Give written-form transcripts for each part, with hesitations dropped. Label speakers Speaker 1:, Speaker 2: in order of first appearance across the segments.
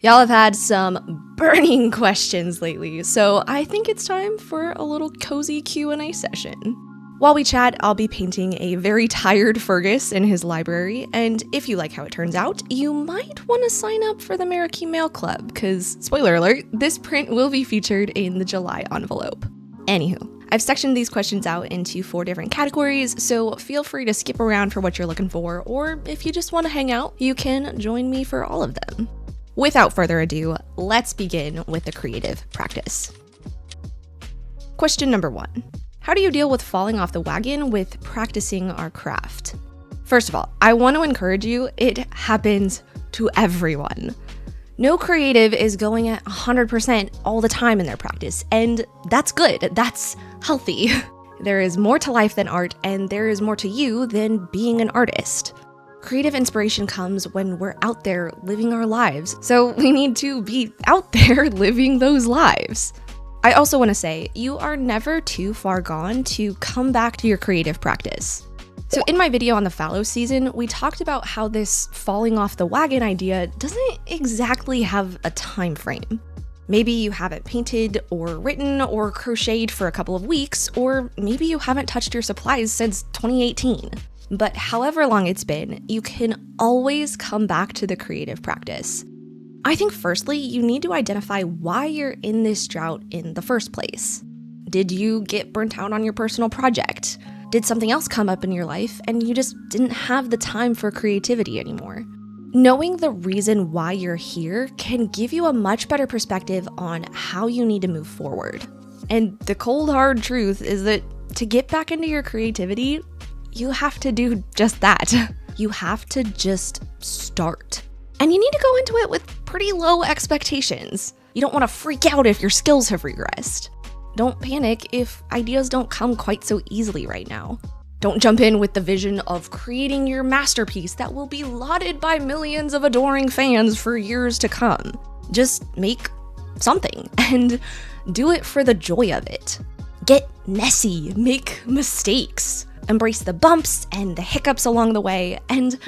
Speaker 1: Y'all have had some burning questions lately, so I think it's time for a little cozy Q&A session. While we chat, I'll be painting a very tired Fergus in his library, and if you like how it turns out, you might want to sign up for the Meraki Meadow Club, because, spoiler alert, this print will be featured in the July envelope. Anywho, I've sectioned these questions out into 4 different categories, so feel free to skip around for what you're looking for, or if you just want to hang out, you can join me for all of them. Without further ado, let's begin with the creative practice. Question number 1. How do you deal with falling off the wagon with practicing our craft? First of all, I want to encourage you, it happens to everyone. No creative is going at 100% all the time in their practice, and that's good, that's healthy. There is more to life than art, and there is more to you than being an artist. Creative inspiration comes when we're out there living our lives, so we need to be out there living those lives. I also want to say, you are never too far gone to come back to your creative practice. So in my video on the fallow season, we talked about how this falling off the wagon idea doesn't exactly have a time frame. Maybe you haven't painted or written or crocheted for a couple of weeks, or maybe you haven't touched your supplies since 2018. But however long it's been, you can always come back to the creative practice. I think firstly, you need to identify why you're in this drought in the first place. Did you get burnt out on your personal project? Did something else come up in your life and you just didn't have the time for creativity anymore? Knowing the reason why you're here can give you a much better perspective on how you need to move forward. And the cold hard truth is that to get back into your creativity, you have to do just that. You have to just start. And you need to go into it with pretty low expectations. You don't want to freak out if your skills have regressed. Don't panic if ideas don't come quite so easily right now. Don't jump in with the vision of creating your masterpiece that will be lauded by millions of adoring fans for years to come. Just make something and do it for the joy of it. Get messy, make mistakes. Embrace the bumps and the hiccups along the way, and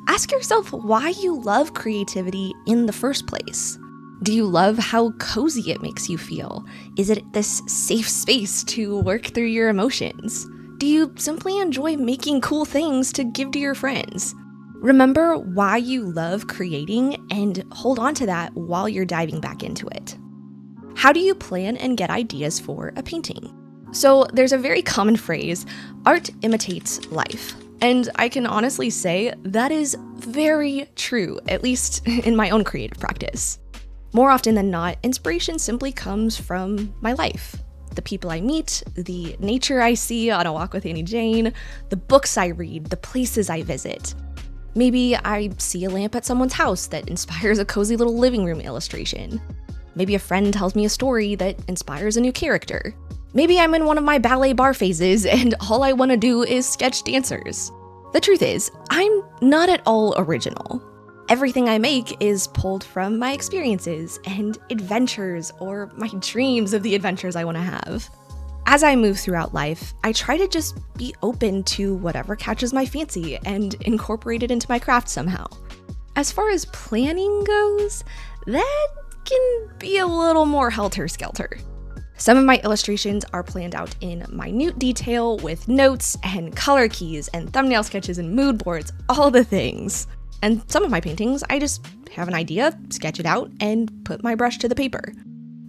Speaker 1: ask yourself why you love creativity in the first place. Do you love how cozy it makes you feel? Is it this safe space to work through your emotions? Do you simply enjoy making cool things to give to your friends? Remember why you love creating and hold on to that while you're diving back into it. How do you plan and get ideas for a painting? So there's a very common phrase, art imitates life. And I can honestly say that is very true, at least in my own creative practice. More often than not, inspiration simply comes from my life. The people I meet, the nature I see on a walk with Annie Jane, the books I read, the places I visit. Maybe I see a lamp at someone's house that inspires a cozy little living room illustration. Maybe a friend tells me a story that inspires a new character. Maybe I'm in one of my ballet bar phases and all I want to do is sketch dancers. The truth is, I'm not at all original. Everything I make is pulled from my experiences and adventures or my dreams of the adventures I want to have. As I move throughout life, I try to just be open to whatever catches my fancy and incorporate it into my craft somehow. As far as planning goes, that can be a little more helter-skelter. Some of my illustrations are planned out in minute detail with notes and color keys and thumbnail sketches and mood boards, all the things. And some of my paintings, I just have an idea, sketch it out, and put my brush to the paper.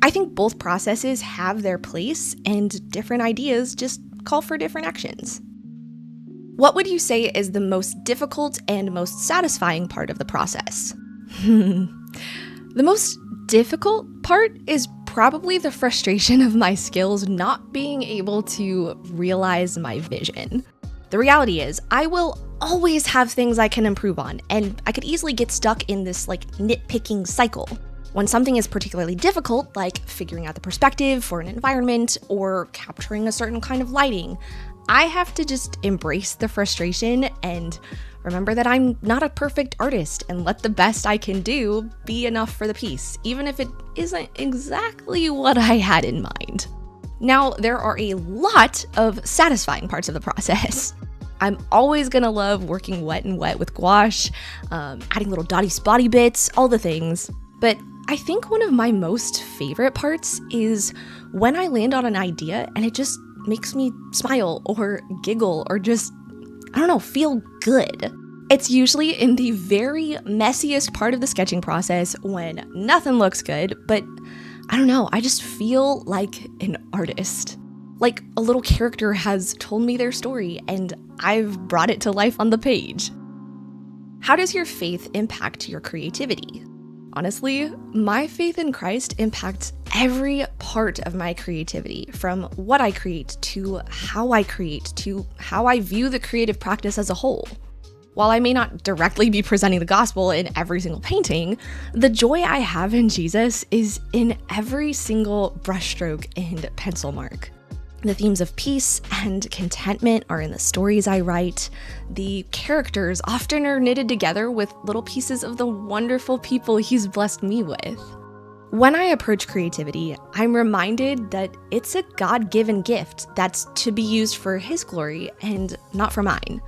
Speaker 1: I think both processes have their place, and different ideas just call for different actions. What would you say is the most difficult and most satisfying part of the process? The most difficult part is probably the frustration of my skills not being able to realize my vision. The reality is, I will always have things I can improve on, and I could easily get stuck in this nitpicking cycle. When something is particularly difficult, like figuring out the perspective for an environment or capturing a certain kind of lighting, I have to just embrace the frustration and remember that I'm not a perfect artist and let the best I can do be enough for the piece, even if it isn't exactly what I had in mind. Now, there are a lot of satisfying parts of the process. I'm always gonna love working wet and wet with gouache, adding little dotty spotty bits, all the things. But I think one of my most favorite parts is when I land on an idea and it just makes me smile or giggle or just, I don't know, feel good. It's usually in the very messiest part of the sketching process when nothing looks good, but I don't know, I just feel like an artist. Like a little character has told me their story and I've brought it to life on the page. How does your faith impact your creativity? Honestly, my faith in Christ impacts every part of my creativity, from what I create to how I create to how I view the creative practice as a whole. While I may not directly be presenting the gospel in every single painting, the joy I have in Jesus is in every single brushstroke and pencil mark. The themes of peace and contentment are in the stories I write. The characters often are knitted together with little pieces of the wonderful people he's blessed me with. When I approach creativity, I'm reminded that it's a God-given gift that's to be used for his glory and not for mine.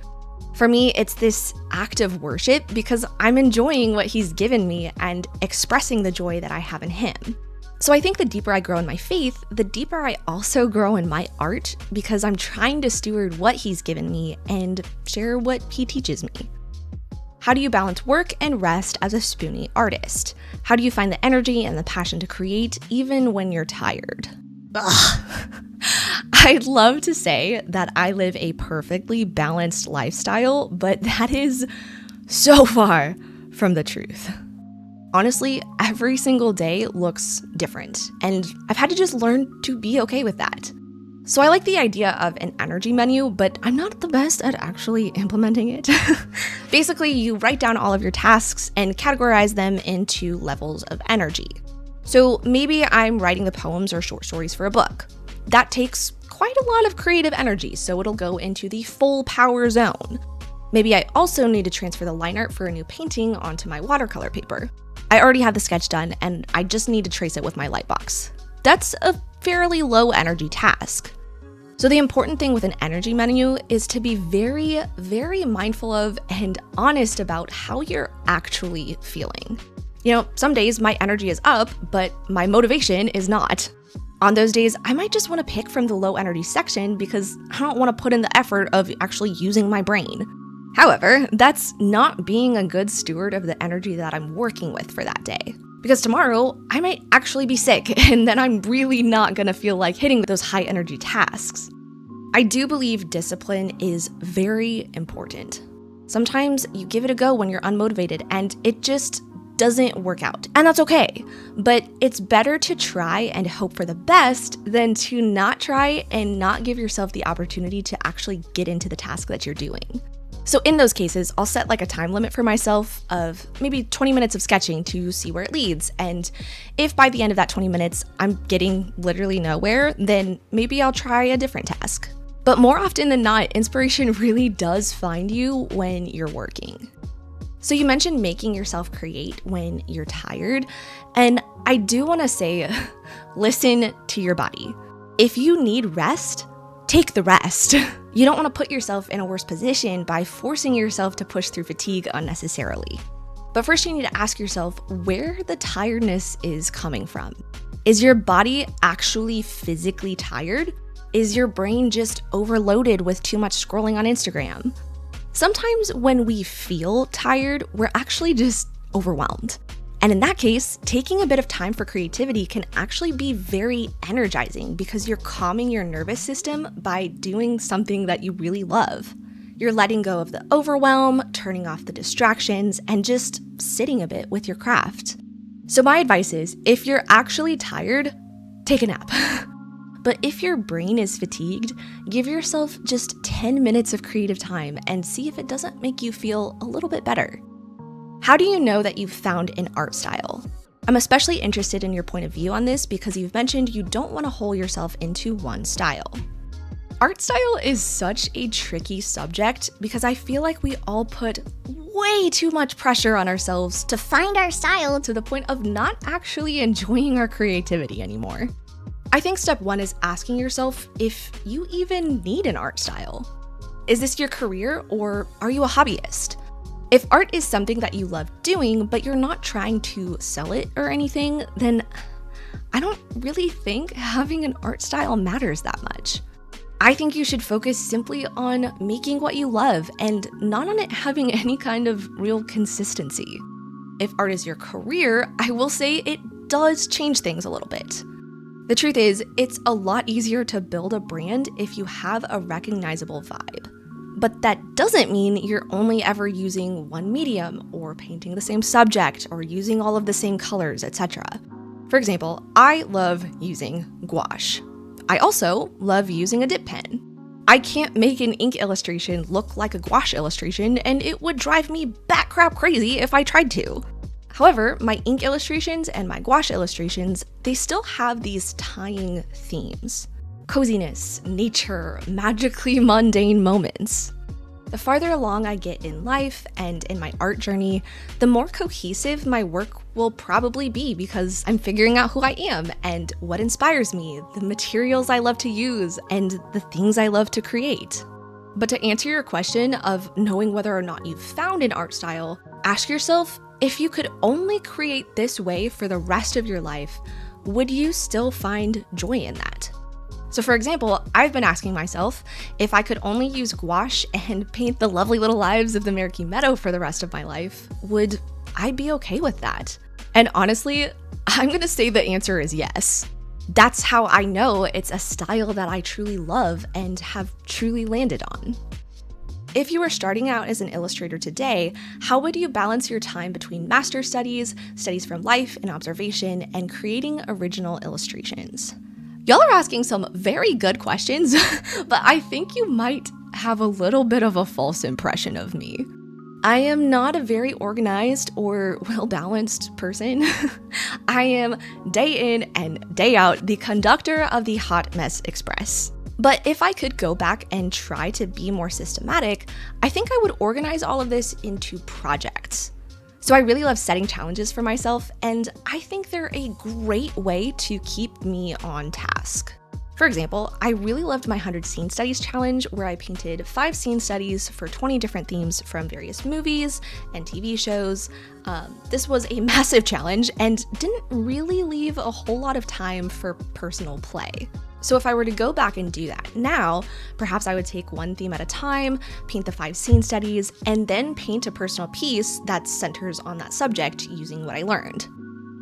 Speaker 1: For me, it's this act of worship because I'm enjoying what he's given me and expressing the joy that I have in him. So I think the deeper I grow in my faith, the deeper I also grow in my art because I'm trying to steward what he's given me and share what he teaches me. How do you balance work and rest as a spoonie artist? How do you find the energy and the passion to create even when you're tired? I'd love to say that I live a perfectly balanced lifestyle, but that is so far from the truth. Honestly, every single day looks different, and I've had to just learn to be okay with that. So I like the idea of an energy menu, but I'm not the best at actually implementing it. Basically, you write down all of your tasks and categorize them into levels of energy. So maybe I'm writing the poems or short stories for a book. That takes quite a lot of creative energy, so it'll go into the full power zone. Maybe I also need to transfer the line art for a new painting onto my watercolor paper. I already have the sketch done and I just need to trace it with my lightbox. That's a fairly low energy task. So the important thing with an energy menu is to be very, very mindful of and honest about how you're actually feeling. You know, some days my energy is up, but my motivation is not. On those days, I might just want to pick from the low energy section because I don't want to put in the effort of actually using my brain. However, that's not being a good steward of the energy that I'm working with for that day. Because tomorrow, I might actually be sick, and then I'm really not gonna feel like hitting those high energy tasks. I do believe discipline is very important. Sometimes you give it a go when you're unmotivated, and it just doesn't work out. And that's okay. But it's better to try and hope for the best than to not try and not give yourself the opportunity to actually get into the task that you're doing. So in those cases, I'll set like a time limit for myself of maybe 20 minutes of sketching to see where it leads. And if by the end of that 20 minutes, I'm getting literally nowhere, then maybe I'll try a different task. But more often than not, inspiration really does find you when you're working. So you mentioned making yourself create when you're tired. And I do want to say, listen to your body. If you need rest, take the rest. You don't want to put yourself in a worse position by forcing yourself to push through fatigue unnecessarily. But first you need to ask yourself where the tiredness is coming from. Is your body actually physically tired? Is your brain just overloaded with too much scrolling on Instagram? Sometimes when we feel tired, we're actually just overwhelmed. And in that case, taking a bit of time for creativity can actually be very energizing because you're calming your nervous system by doing something that you really love. You're letting go of the overwhelm, turning off the distractions, and just sitting a bit with your craft. So my advice is, if you're actually tired, take a nap. But if your brain is fatigued, give yourself just 10 minutes of creative time and see if it doesn't make you feel a little bit better. How do you know that you've found an art style? I'm especially interested in your point of view on this because you've mentioned you don't want to hole yourself into one style. Art style is such a tricky subject because I feel like we all put way too much pressure on ourselves to find our style to the point of not actually enjoying our creativity anymore. I think step one is asking yourself if you even need an art style. Is this your career or are you a hobbyist? If art is something that you love doing, but you're not trying to sell it or anything, then I don't really think having an art style matters that much. I think you should focus simply on making what you love and not on it having any kind of real consistency. If art is your career, I will say it does change things a little bit. The truth is, it's a lot easier to build a brand if you have a recognizable vibe. But that doesn't mean you're only ever using one medium or painting the same subject or using all of the same colors, etc. For example, I love using gouache. I also love using a dip pen. I can't make an ink illustration look like a gouache illustration, and it would drive me batcrap crazy if I tried to. However, my ink illustrations and my gouache illustrations, they still have these tying themes. Coziness, nature, magically mundane moments. The farther along I get in life and in my art journey, the more cohesive my work will probably be because I'm figuring out who I am and what inspires me, the materials I love to use, and the things I love to create. But to answer your question of knowing whether or not you've found an art style, ask yourself, if you could only create this way for the rest of your life, would you still find joy in that? So for example, I've been asking myself, if I could only use gouache and paint the lovely little lives of the Meraki Meadow for the rest of my life, would I be okay with that? And honestly, I'm gonna say the answer is yes. That's how I know it's a style that I truly love and have truly landed on. If you were starting out as an illustrator today, how would you balance your time between master studies, studies from life and observation, and creating original illustrations? Y'all are asking some very good questions, but I think you might have a little bit of a false impression of me. I am not a very organized or well-balanced person. I am day in and day out the conductor of the Hot Mess Express. But if I could go back and try to be more systematic, I think I would organize all of this into projects. So I really love setting challenges for myself, and I think they're a great way to keep me on task. For example, I really loved my 100 Scene Studies challenge where I painted 5 scene studies for 20 different themes from various movies and TV shows. This was a massive challenge and didn't really leave a whole lot of time for personal play. So if I were to go back and do that now, perhaps I would take one theme at a time, paint the 5 scene studies, and then paint a personal piece that centers on that subject using what I learned.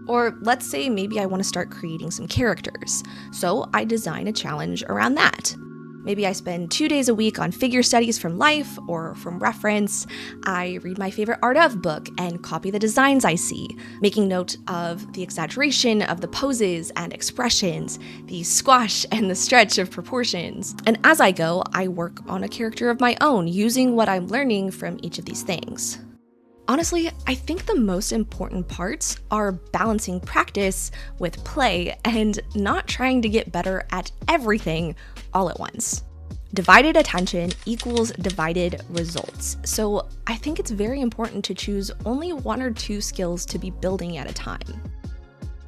Speaker 1: Or let's say maybe I want to start creating some characters, so I design a challenge around that. Maybe I spend 2 days a week on figure studies from life or from reference. I read my favorite art of book and copy the designs I see, making note of the exaggeration of the poses and expressions, the squash and the stretch of proportions. And as I go, I work on a character of my own using what I'm learning from each of these things. Honestly, I think the most important parts are balancing practice with play and not trying to get better at everything all at once. Divided attention equals divided results. So I think it's very important to choose only 1 or 2 skills to be building at a time.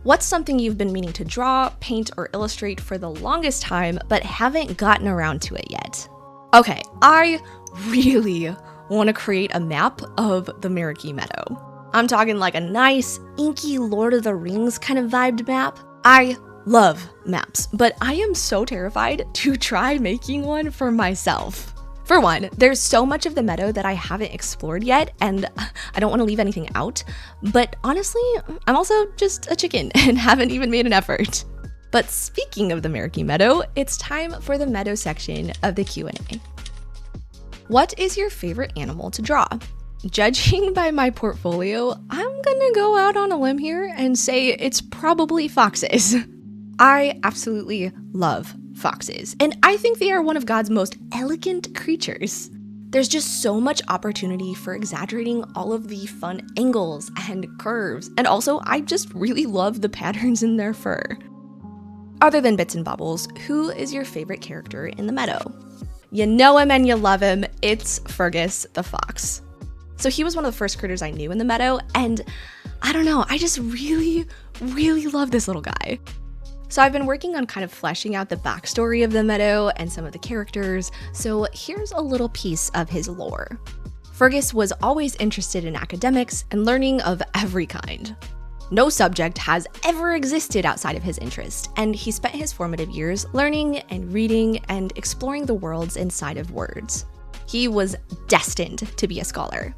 Speaker 1: What's something you've been meaning to draw, paint, or illustrate for the longest time but haven't gotten around to it yet? Okay, I really want to create a map of the Meraki Meadow. I'm talking like a nice, inky Lord of the Rings kind of vibed map. I love maps, but I am so terrified to try making one for myself. For one, there's so much of the meadow that I haven't explored yet, and I don't want to leave anything out. But honestly, I'm also just a chicken and haven't even made an effort. But speaking of the Meraki Meadow, it's time for the meadow section of the Q&A. What is your favorite animal to draw? Judging by my portfolio, I'm gonna go out on a limb here and say it's probably foxes. I absolutely love foxes, and I think they are one of God's most elegant creatures. There's just so much opportunity for exaggerating all of the fun angles and curves, and also I just really love the patterns in their fur. Other than Bits and Bobbles, who is your favorite character in the meadow? You know him and you love him, it's Fergus the fox. So he was one of the first critters I knew in the meadow, and I don't know, I just really love this little guy. So I've been working on kind of fleshing out the backstory of the meadow and some of the characters, so here's a little piece of his lore. Fergus was always interested in academics and learning of every kind. No subject has ever existed outside of his interest, and he spent his formative years learning and reading and exploring the worlds inside of words. He was destined to be a scholar.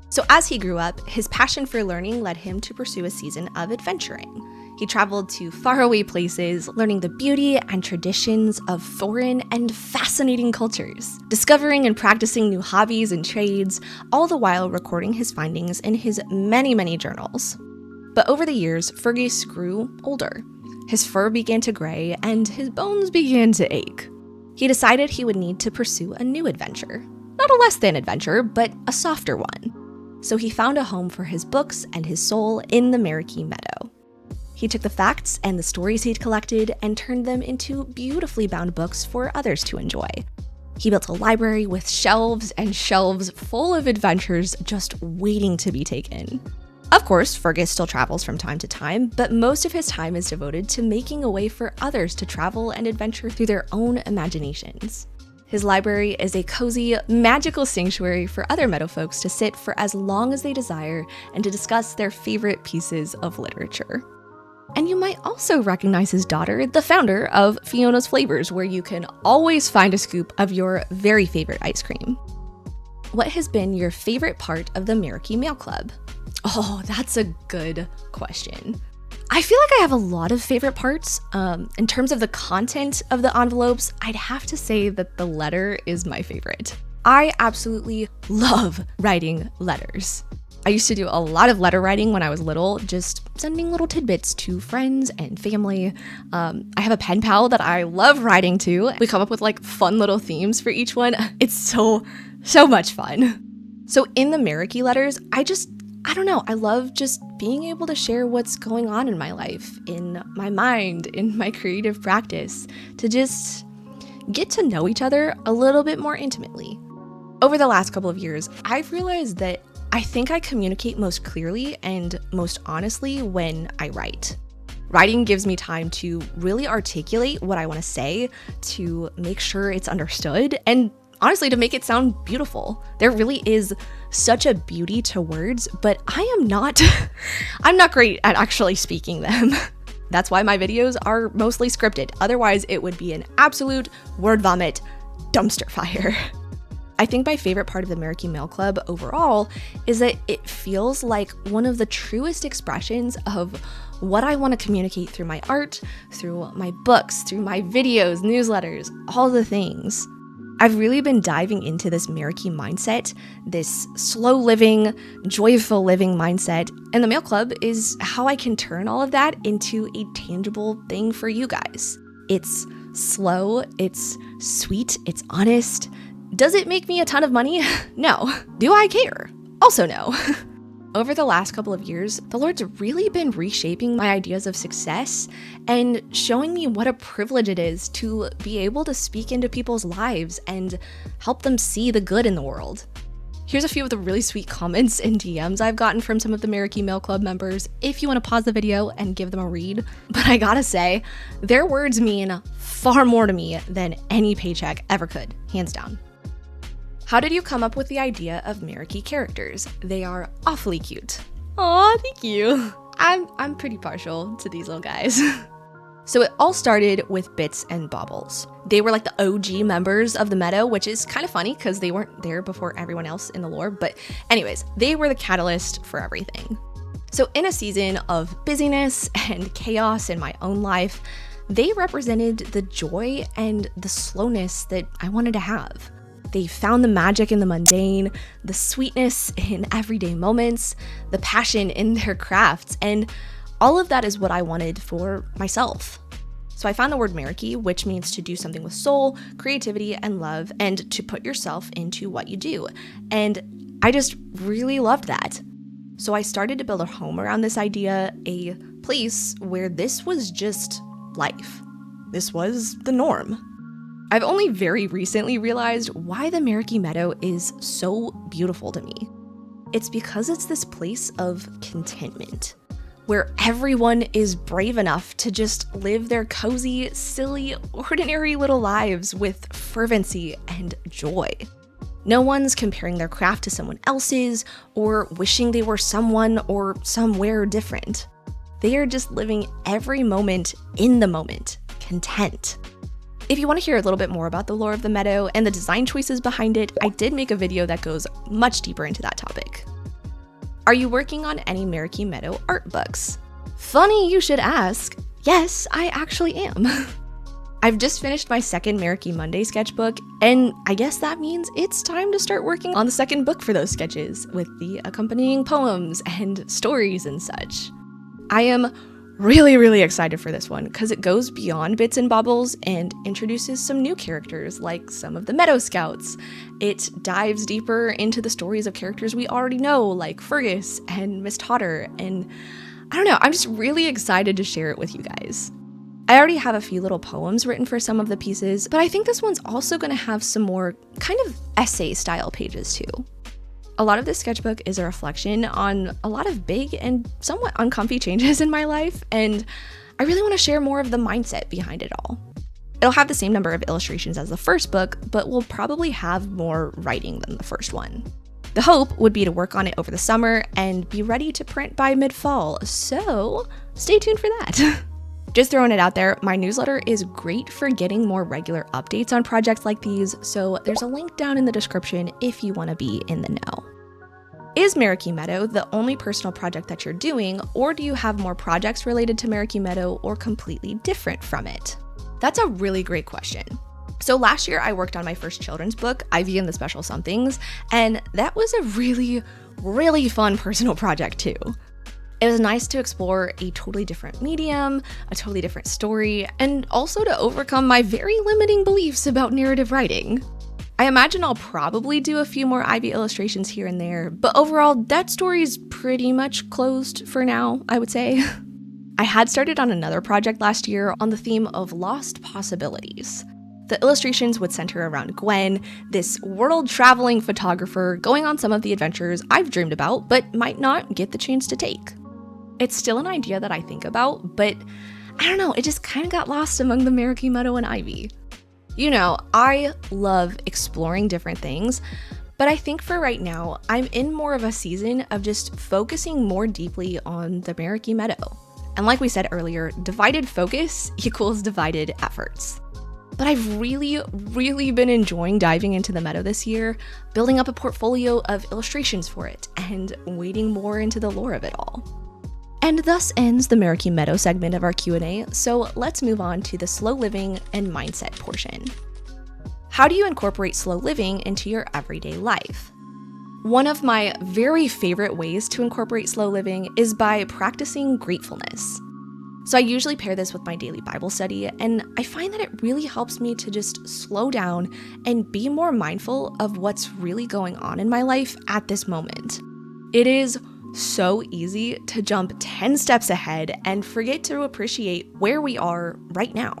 Speaker 1: So as he grew up, his passion for learning led him to pursue a season of adventuring. He traveled to faraway places, learning the beauty and traditions of foreign and fascinating cultures, discovering and practicing new hobbies and trades, all the while recording his findings in his many journals. But over the years, Fergus grew older. His fur began to gray and his bones began to ache. He decided he would need to pursue a new adventure. Not a less than adventure, but a softer one. So he found a home for his books and his soul in the Meraki Meadow. He took the facts and the stories he'd collected and turned them into beautifully bound books for others to enjoy. He built a library with shelves and shelves full of adventures just waiting to be taken. Of course, Fergus still travels from time to time, but most of his time is devoted to making a way for others to travel and adventure through their own imaginations. His library is a cozy, magical sanctuary for other meadow folks to sit for as long as they desire and to discuss their favorite pieces of literature. And you might also recognize his daughter, the founder of Fiona's Flavors, where you can always find a scoop of your very favorite ice cream. What has been your favorite part of the Meraki Mail Club? Oh, that's a good question. I feel like I have a lot of favorite parts. In terms of the content of the envelopes, I'd have to say that the letter is my favorite. I absolutely love writing letters. I used to do a lot of letter writing when I was little, just sending little tidbits to friends and family. I have a pen pal that I love writing to. We come up with like fun little themes for each one. It's so much fun. So in the Meraki letters, I don't know, I love just being able to share what's going on in my life, in my mind, in my creative practice, to just get to know each other a little bit more intimately. Over the last couple of years, I've realized that I think I communicate most clearly and most honestly when I write. Writing gives me time to really articulate what I want to say, to make sure it's understood, and honestly, to make it sound beautiful. There really is such a beauty to words, but I'm not great at actually speaking them. That's why my videos are mostly scripted. Otherwise, it would be an absolute word vomit dumpster fire. I think my favorite part of the Meraki Mail Club overall is that it feels like one of the truest expressions of what I want to communicate through my art, through my books, through my videos, newsletters, all the things. I've really been diving into this Meraki mindset, this slow living, joyful living mindset, and the Mail Club is how I can turn all of that into a tangible thing for you guys. It's slow, it's sweet, it's honest. Does it make me a ton of money? No. Do I care? Also no. Over the last couple of years, the Lord's really been reshaping my ideas of success and showing me what a privilege it is to be able to speak into people's lives and help them see the good in the world. Here's a few of the really sweet comments and DMs I've gotten from some of the Meraki Mail Club members if you want to pause the video and give them a read. But I gotta say, their words mean far more to me than any paycheck ever could, hands down. How did you come up with the idea of Meraki characters? They are awfully cute. Aw, thank you. I'm pretty partial to these little guys. So it all started with Bits and Baubles. They were like the OG members of the Meadow, which is kind of funny because they weren't there before everyone else in the lore. But anyways, they were the catalyst for everything. So in a season of busyness and chaos in my own life, they represented the joy and the slowness that I wanted to have. They found the magic in the mundane, the sweetness in everyday moments, the passion in their crafts, and all of that is what I wanted for myself. So I found the word Meraki, which means to do something with soul, creativity, and love, and to put yourself into what you do. And I just really loved that. So I started to build a home around this idea, a place where this was just life. This was the norm. I've only very recently realized why the Meraki Meadow is so beautiful to me. It's because it's this place of contentment, where everyone is brave enough to just live their cozy, silly, ordinary little lives with fervency and joy. No one's comparing their craft to someone else's or wishing they were someone or somewhere different. They are just living every moment in the moment, content. If you want to hear a little bit more about the lore of the meadow and the design choices behind it, I did make a video that goes much deeper into that topic. Are you working on any Meraki Meadow art books? Funny you should ask. Yes, I actually am. I've just finished my second Meraki Monday sketchbook, and I guess that means it's time to start working on the second book for those sketches with the accompanying poems and stories and such. I am really excited for this one because it goes beyond bits and bobbles and introduces some new characters like some of the Meadow Scouts. It dives deeper into the stories of characters we already know like Fergus and Miss Totter, and I don't know, I'm just really excited to share it with you guys. I already have a few little poems written for some of the pieces, but I think this one's also going to have some more kind of essay style pages too. A lot of this sketchbook is a reflection on a lot of big and somewhat uncomfy changes in my life, and I really want to share more of the mindset behind it all. It'll have the same number of illustrations as the first book, but will probably have more writing than the first one. The hope would be to work on it over the summer and be ready to print by mid-fall, so stay tuned for that. Just throwing it out there, my newsletter is great for getting more regular updates on projects like these, so there's a link down in the description if you want to be in the know. Is Meraki Meadow the only personal project that you're doing, or do you have more projects related to Meraki Meadow or completely different from it? That's a really great question. So last year I worked on my first children's book, Ivy and the Special Somethings, and that was a really fun personal project too. It was nice to explore a totally different medium, a totally different story, and also to overcome my very limiting beliefs about narrative writing. I imagine I'll probably do a few more Ivy illustrations here and there, but overall, that story's pretty much closed for now, I would say. I had started on another project last year on the theme of lost possibilities. The illustrations would center around Gwen, this world-traveling photographer going on some of the adventures I've dreamed about, but might not get the chance to take. It's still an idea that I think about, but I don't know, it just kind of got lost among the Meraki Meadow and Ivy. You know, I love exploring different things, but I think for right now, I'm in more of a season of just focusing more deeply on the Meraki Meadow. And like we said earlier, divided focus equals divided efforts. But I've really been enjoying diving into the meadow this year, building up a portfolio of illustrations for it, and wading more into the lore of it all. And thus ends the Meraki Meadow segment of our Q&A, so let's move on to the slow living and mindset portion. How do you incorporate slow living into your everyday life? One of my very favorite ways to incorporate slow living is by practicing gratefulness. So I usually pair this with my daily Bible study, and I find that it really helps me to just slow down and be more mindful of what's really going on in my life at this moment. It is so easy to jump 10 steps ahead and forget to appreciate where we are right now,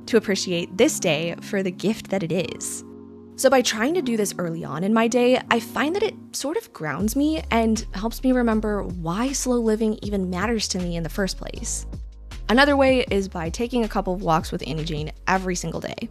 Speaker 1: to appreciate this day for the gift that it is. So by trying to do this early on in my day, I find that it sort of grounds me and helps me remember why slow living even matters to me in the first place. Another way is by taking a couple of walks with Annie Jane every single day.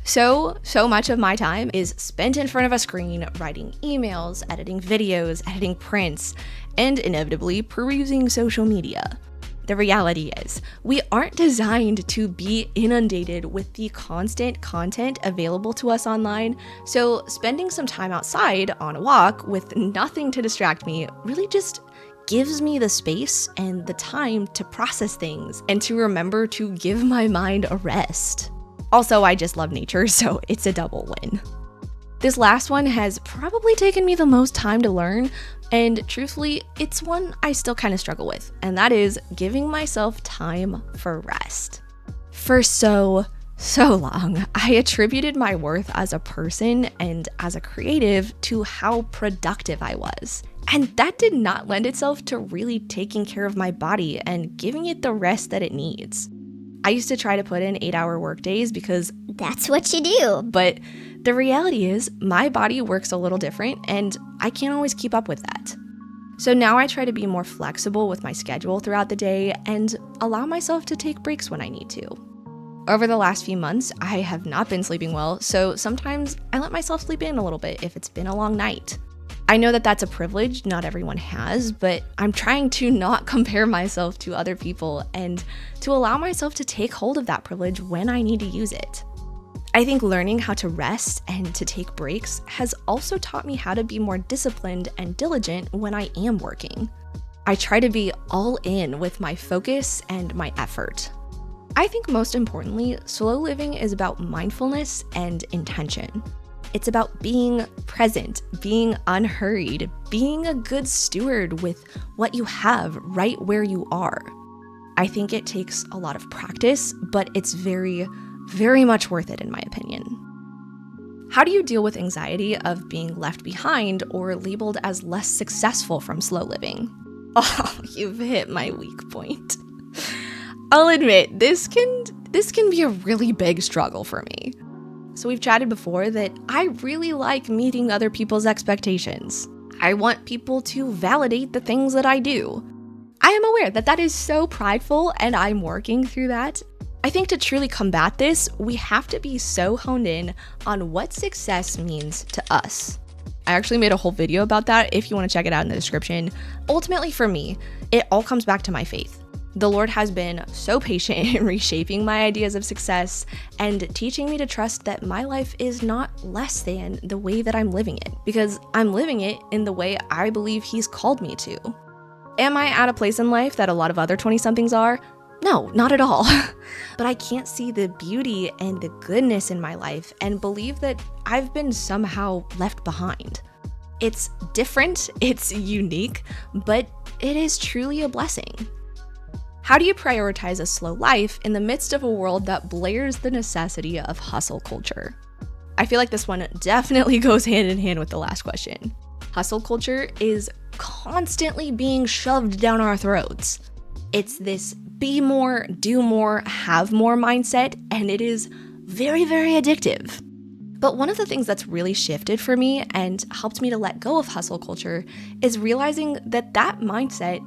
Speaker 1: So much of my time is spent in front of a screen writing emails, editing videos, editing prints, and inevitably perusing social media. The reality is, we aren't designed to be inundated with the constant content available to us online, so spending some time outside on a walk with nothing to distract me really just gives me the space and the time to process things and to remember to give my mind a rest. Also, I just love nature, so it's a double win. This last one has probably taken me the most time to learn, and truthfully, it's one I still kind of struggle with, and that is giving myself time for rest. For so long, I attributed my worth as a person and as a creative to how productive I was. And that did not lend itself to really taking care of my body and giving it the rest that it needs. I used to try to put in 8-hour workdays because
Speaker 2: that's what you do.
Speaker 1: But the reality is my body works a little different and I can't always keep up with that. So now I try to be more flexible with my schedule throughout the day and allow myself to take breaks when I need to. Over the last few months, I have not been sleeping well, so sometimes I let myself sleep in a little bit if it's been a long night. I know that that's a privilege not everyone has, but I'm trying to not compare myself to other people and to allow myself to take hold of that privilege when I need to use it. I think learning how to rest and to take breaks has also taught me how to be more disciplined and diligent when I am working. I try to be all in with my focus and my effort. I think most importantly, slow living is about mindfulness and intention. It's about being present, being unhurried, being a good steward with what you have right where you are. I think it takes a lot of practice, but it's very much worth it in my opinion. How do you deal with anxiety of being left behind or labeled as less successful from slow living? Oh, you've hit my weak point. I'll admit, this can be a really big struggle for me. So we've chatted before that I really like meeting other people's expectations. I want people to validate the things that I do. I am aware that that is so prideful and I'm working through that. I think to truly combat this, we have to be so honed in on what success means to us. I actually made a whole video about that if you want to check it out in the description. Ultimately for me, it all comes back to my faith. The Lord has been so patient in reshaping my ideas of success and teaching me to trust that my life is not less than the way that I'm living it, because I'm living it in the way I believe He's called me to. Am I at a place in life that a lot of other 20-somethings are? No, not at all. But I can't see the beauty and the goodness in my life and believe that I've been somehow left behind. It's different, it's unique, but it is truly a blessing. How do you prioritize a slow life in the midst of a world that blares the necessity of hustle culture? I feel like this one definitely goes hand in hand with the last question. Hustle culture is constantly being shoved down our throats. It's this be more, do more, have more mindset, and it is very addictive. But one of the things that's really shifted for me and helped me to let go of hustle culture is realizing that that mindset,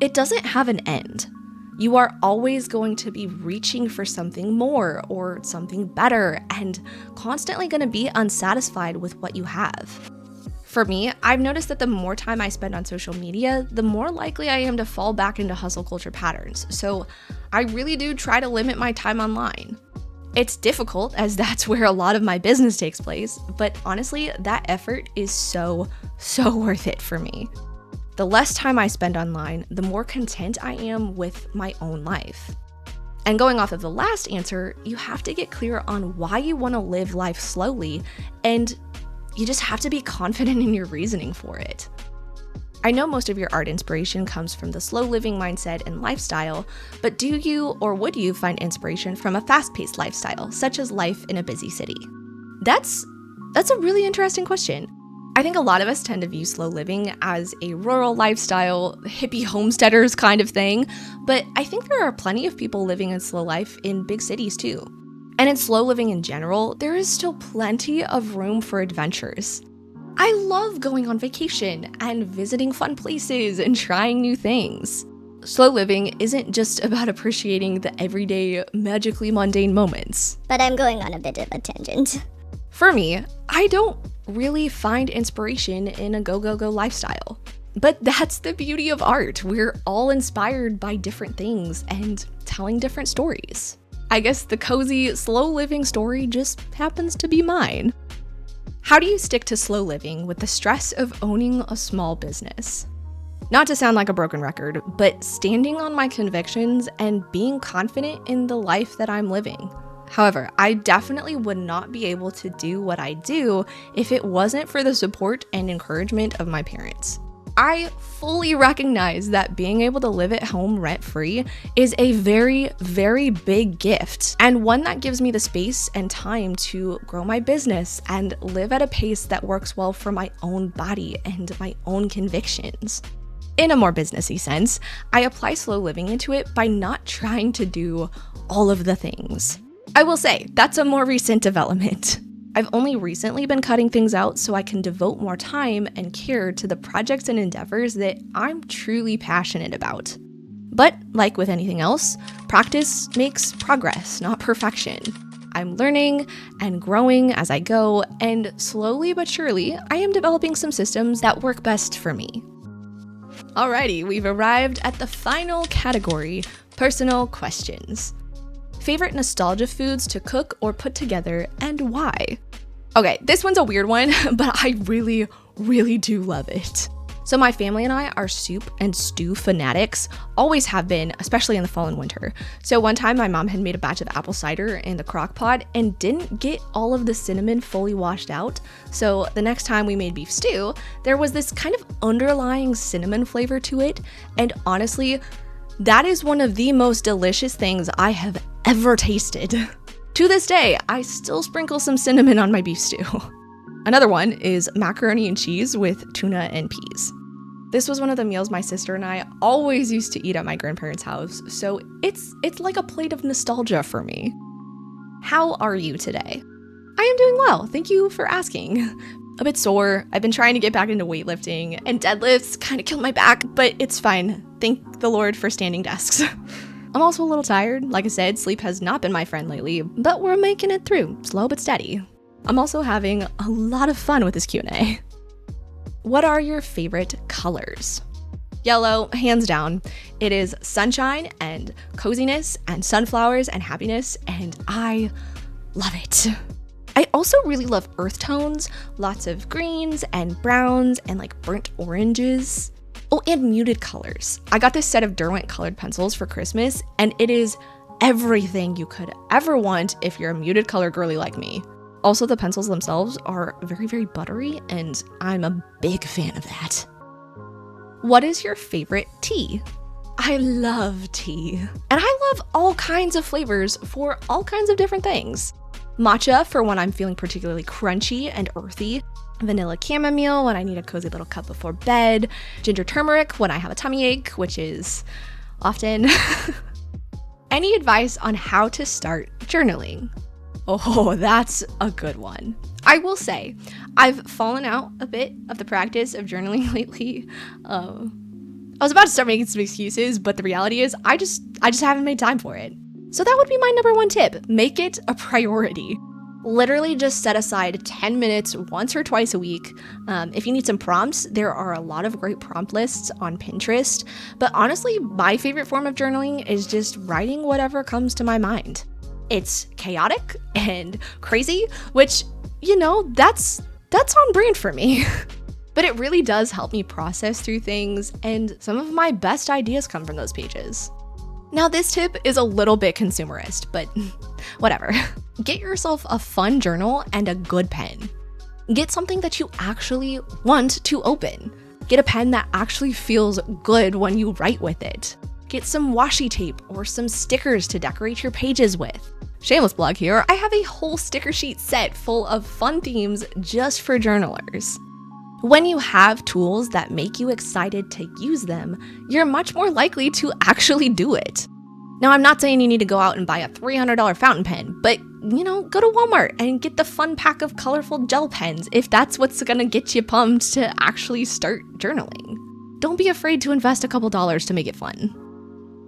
Speaker 1: it doesn't have an end. You are always going to be reaching for something more or something better and constantly going to be unsatisfied with what you have. For me, I've noticed that the more time I spend on social media, the more likely I am to fall back into hustle culture patterns. So I really do try to limit my time online. It's difficult as that's where a lot of my business takes place, but honestly, that effort is so worth it for me. The less time I spend online, the more content I am with my own life. And going off of the last answer, you have to get clear on why you want to live life slowly, and you just have to be confident in your reasoning for it. I know most of your art inspiration comes from the slow living mindset and lifestyle, but do you or would you find inspiration from a fast-paced lifestyle, such as life in a busy city? That's a really interesting question. I think a lot of us tend to view slow living as a rural lifestyle, hippie homesteaders kind of thing, but I think there are plenty of people living a slow life in big cities too. And in slow living in general, there is still plenty of room for adventures. I love going on vacation and visiting fun places and trying new things. Slow living isn't just about appreciating the everyday, magically mundane moments.
Speaker 2: But I'm going on a bit of a tangent.
Speaker 1: For me, I don't really find inspiration in a go lifestyle. But that's the beauty of art. We're all inspired by different things and telling different stories. I guess the cozy, slow living story just happens to be mine. How do you stick to slow living with the stress of owning a small business? Not to sound like a broken record, but standing on my convictions and being confident in the life that I'm living. However, I definitely would not be able to do what I do if it wasn't for the support and encouragement of my parents. I fully recognize that being able to live at home rent-free is a very big gift, and one that gives me the space and time to grow my business and live at a pace that works well for my own body and my own convictions. In a more businessy sense, I apply slow living into it by not trying to do all of the things. I will say, that's a more recent development. I've only recently been cutting things out so I can devote more time and care to the projects and endeavors that I'm truly passionate about. But like with anything else, practice makes progress, not perfection. I'm learning and growing as I go, and slowly but surely, I am developing some systems that work best for me. Alrighty, we've arrived at the final category, personal questions. Favorite nostalgia foods to cook or put together, and why? Okay, this one's a weird one, but I really, really do love it. So my family and I are soup and stew fanatics, always have been, especially in the fall and winter. So one time my mom had made a batch of apple cider in the crock pot and didn't get all of the cinnamon fully washed out. So the next time we made beef stew, there was this kind of underlying cinnamon flavor to it. And honestly, that is one of the most delicious things I have ever tasted. To this day, I still sprinkle some cinnamon on my beef stew. Another one is macaroni and cheese with tuna and peas. This was one of the meals my sister and I always used to eat at my grandparents' house, so it's like a plate of nostalgia for me. How are you today? I am doing well, thank you for asking. A bit sore, I've been trying to get back into weightlifting, and deadlifts kind of killed my back, but it's fine. Thank the Lord for standing desks. I'm also a little tired. Like I said, sleep has not been my friend lately, but we're making it through, slow but steady. I'm also having a lot of fun with this Q&A. What are your favorite colors? Yellow, hands down. It is sunshine and coziness and sunflowers and happiness, and I love it. I also really love earth tones, lots of greens and browns and like burnt oranges. Oh, and muted colors. I got this set of Derwent colored pencils for Christmas, and it is everything you could ever want if you're a muted color girly like me. Also, the pencils themselves are very, very buttery, and I'm a big fan of that. What is your favorite tea? I love tea. And I love all kinds of flavors for all kinds of different things. Matcha for when I'm feeling particularly crunchy and earthy. Vanilla chamomile when I need a cozy little cup before bed. Ginger turmeric when I have a tummy ache, which is often. Any advice on how to start journaling? Oh, that's a good one. I will say, I've fallen out a bit of the practice of journaling lately. I was about to start making some excuses, but the reality is I just haven't made time for it. So that would be my number one tip. Make it a priority. Literally just set aside 10 minutes once or twice a week. If you need some prompts, there are a lot of great prompt lists on Pinterest. But honestly, my favorite form of journaling is just writing whatever comes to my mind. It's chaotic and crazy, which, you know, that's on brand for me. But it really does help me process through things, and some of my best ideas come from those pages. Now, this tip is a little bit consumerist, but whatever. Get yourself a fun journal and a good pen. Get something that you actually want to open. Get a pen that actually feels good when you write with it. Get some washi tape or some stickers to decorate your pages with. Shameless plug here, I have a whole sticker sheet set full of fun themes just for journalers. When you have tools that make you excited to use them, you're much more likely to actually do it. Now, I'm not saying you need to go out and buy a $300 fountain pen, but, you know, go to Walmart and get the fun pack of colorful gel pens if that's what's gonna get you pumped to actually start journaling. Don't be afraid to invest a couple dollars to make it fun.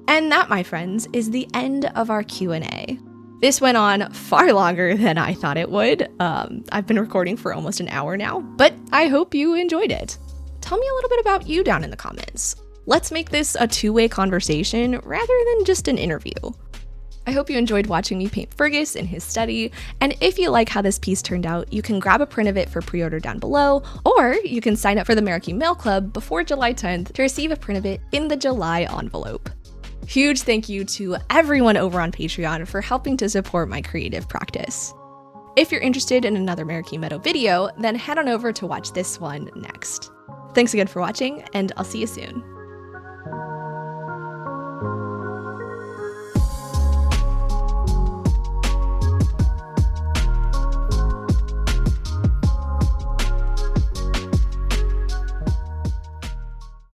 Speaker 1: And that, my friends, is the end of our Q&A. This went on far longer than I thought it would. I've been recording for almost an hour now, but I hope you enjoyed it. Tell me a little bit about you down in the comments. Let's make this a two-way conversation rather than just an interview. I hope you enjoyed watching me paint Fergus in his study, and if you like how this piece turned out, you can grab a print of it for pre-order down below, or you can sign up for the Meraki Mail Club before July 10th to receive a print of it in the July envelope. Huge thank you to everyone over on Patreon for helping to support my creative practice. If you're interested in another Meraki Meadow video, then head on over to watch this one next. Thanks again for watching, and I'll see you soon.